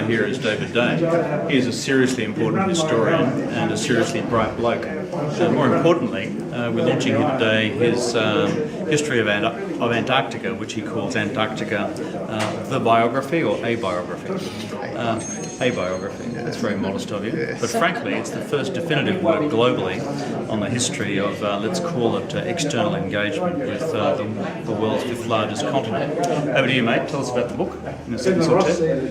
Here is David Day. He is a seriously important historian and a seriously bright bloke. More importantly, we're launching here today his history of Antarctica, which he calls Antarctica the Biography or a Biography. A Biography. That's very modest of you. But frankly, it's the first definitive work globally on the history of, let's call it, external engagement with the world's fifth largest continent. Over to you, mate. Tell us about the book in a sentence or two.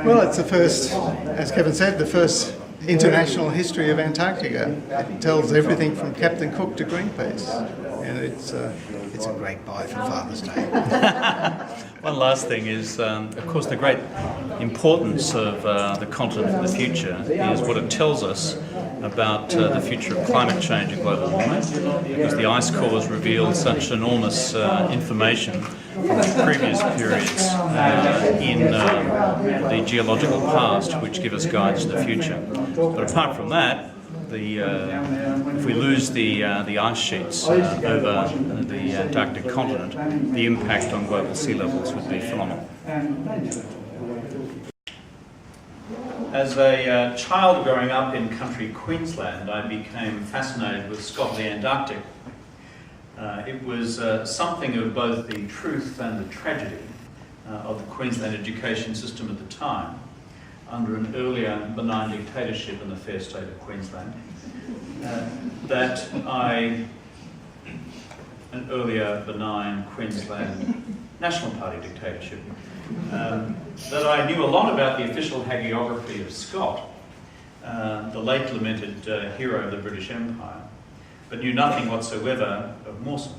Well, it's the first, as Kevin said, the first international history of Antarctica. It tells everything from Captain Cook to Greenpeace, and it's a great buy for Father's Day. One last thing is, of course, the great importance of the continent for the future is what it tells us about the future of climate change and global warming, because the ice cores reveal such enormous information from previous periods in the geological past, which give us guides to the future. But apart from that, if we lose the ice sheets over the Antarctic continent, the impact on global sea levels would be phenomenal. As a child growing up in country Queensland, I became fascinated with Scott the Antarctic. It was something of both the truth and the tragedy of the Queensland education system at the time, under an earlier benign dictatorship in the fair state of Queensland, an earlier benign Queensland National Party dictatorship, that I knew a lot about the official hagiography of Scott, the late lamented hero of the British Empire, but knew nothing whatsoever of Mawson,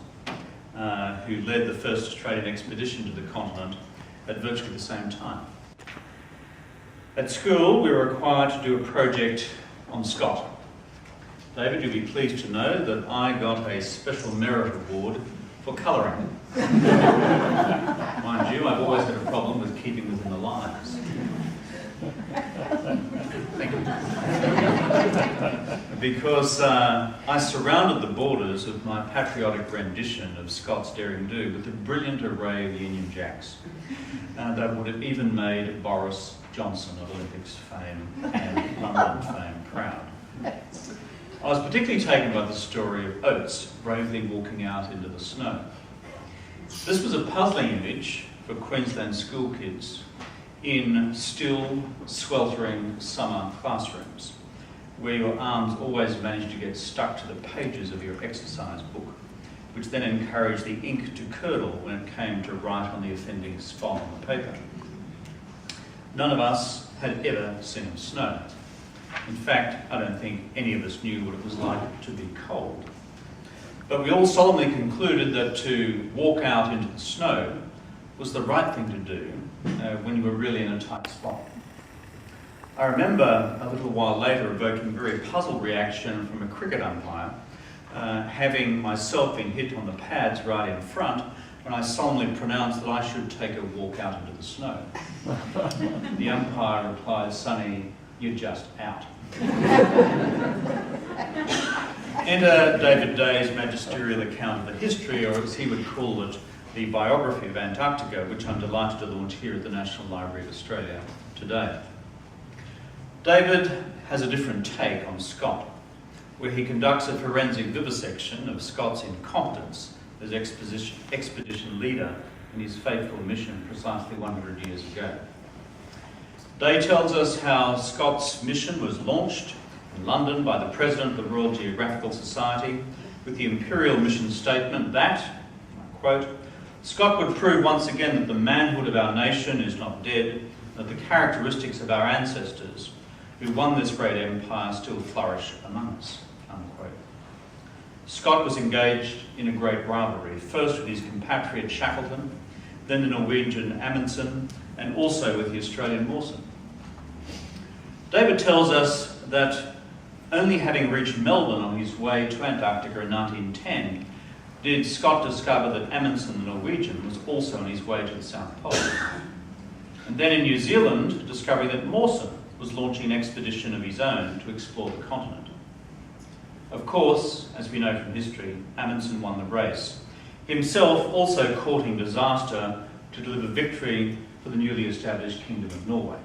who led the first Australian expedition to the continent at virtually the same time. At school, we were required to do a project on Scott. David, you'll be pleased to know that I got a Special Merit Award for colouring. Mind you, I've always had a problem with keeping within the lines. Thank you. Because I surrounded the borders of my patriotic rendition of Scott's Daring Do with a brilliant array of Union Jacks. That would have even made Boris Johnson of Olympics fame and London fame proud. I was particularly taken by the story of Oates bravely walking out into the snow. This was a puzzling image for Queensland school kids in still, sweltering summer classrooms, where your arms always managed to get stuck to the pages of your exercise book, which then encouraged the ink to curdle when it came to write on the offending spot on the paper. None of us had ever seen snow. In fact, I don't think any of us knew what it was like to be cold. But we all solemnly concluded that to walk out into the snow was the right thing to do when you were really in a tight spot. I remember a little while later evoking a very puzzled reaction from a cricket umpire, having myself been hit on the pads right in front when I solemnly pronounced that I should take a walk out into the snow. The umpire replied, "Sonny, you're just out." Enter David Day's magisterial account of the history, or as he would call it, the Biography of Antarctica, which I'm delighted to launch here at the National Library of Australia today. David has a different take on Scott, where he conducts a forensic vivisection of Scott's incompetence as expedition leader in his fateful mission precisely 100 years ago. Day tells us how Scott's mission was launched in London by the President of the Royal Geographical Society with the imperial mission statement that, I quote, "Scott would prove once again that the manhood of our nation is not dead, that the characteristics of our ancestors who won this great empire still flourish among us," unquote. Scott was engaged in a great rivalry, first with his compatriot Shackleton, then the Norwegian Amundsen, and also with the Australian Mawson. David tells us that only having reached Melbourne on his way to Antarctica in 1910 did Scott discover that Amundsen, the Norwegian, was also on his way to the South Pole. And then in New Zealand, discovering that Mawson was launching an expedition of his own to explore the continent. Of course, as we know from history, Amundsen won the race, himself also courting disaster to deliver victory for the newly established Kingdom of Norway.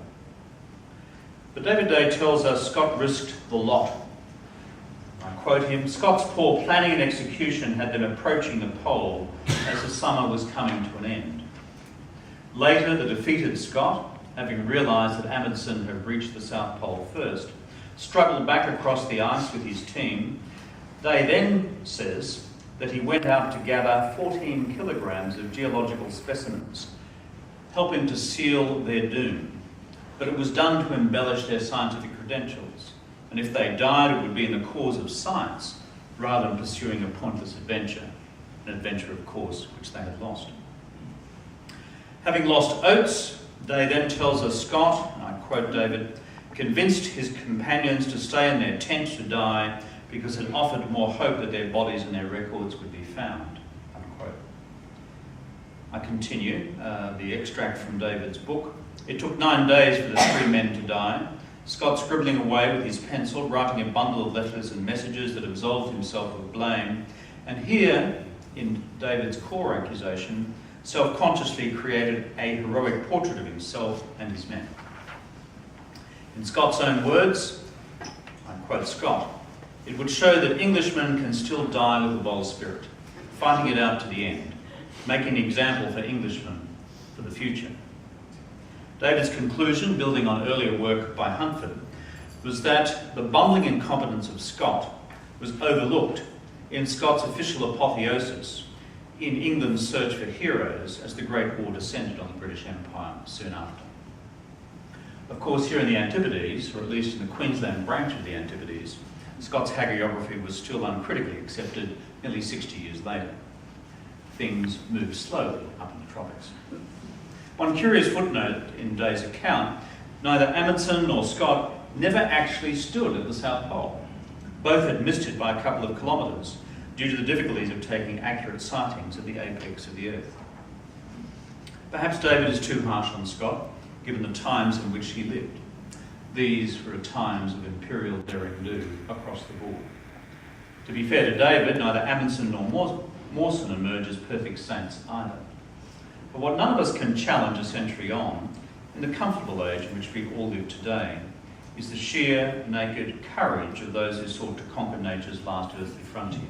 But David Day tells us Scott risked the lot. I quote him, "Scott's poor planning and execution had them approaching the pole as the summer was coming to an end. Later, the defeated Scott, having realised that Amundsen had reached the South Pole first, struggled back across the ice with his team. Day then says that he went out to gather 14 kilograms of geological specimens, helping to seal their doom. But it was done to embellish their scientific credentials, and if they died, it would be in the cause of science rather than pursuing a pointless adventure, an adventure, of course, which they had lost." Having lost Oates, Day then tells us Scott, and I quote David, "convinced his companions to stay in their tent to die because it offered more hope that their bodies and their records would be found." Unquote. I continue the extract from David's book. "It took 9 days for the 3 men to die. Scott scribbling away with his pencil, writing a bundle of letters and messages that absolved himself of blame. And here, in David's core accusation, self-consciously created a heroic portrait of himself and his men." In Scott's own words, I quote Scott, "It would show that Englishmen can still die with a bold spirit, fighting it out to the end, making an example for Englishmen for the future." David's conclusion, building on earlier work by Huntford, was that the bumbling incompetence of Scott was overlooked in Scott's official apotheosis in England's search for heroes as the Great War descended on the British Empire soon after. Of course, here in the Antipodes, or at least in the Queensland branch of the Antipodes, Scott's hagiography was still uncritically accepted nearly 60 years later. Things moved slowly up in the tropics. One curious footnote in Day's account, neither Amundsen nor Scott never actually stood at the South Pole. Both had missed it by a couple of kilometres due to the difficulties of taking accurate sightings at the apex of the Earth. Perhaps David is too harsh on Scott, given the times in which he lived. These were times of imperial derring-do across the board. To be fair to David, neither Amundsen nor Mawson emerge as perfect saints either. But what none of us can challenge a century on, in the comfortable age in which we all live today, is the sheer, naked courage of those who sought to conquer nature's last earthly frontier.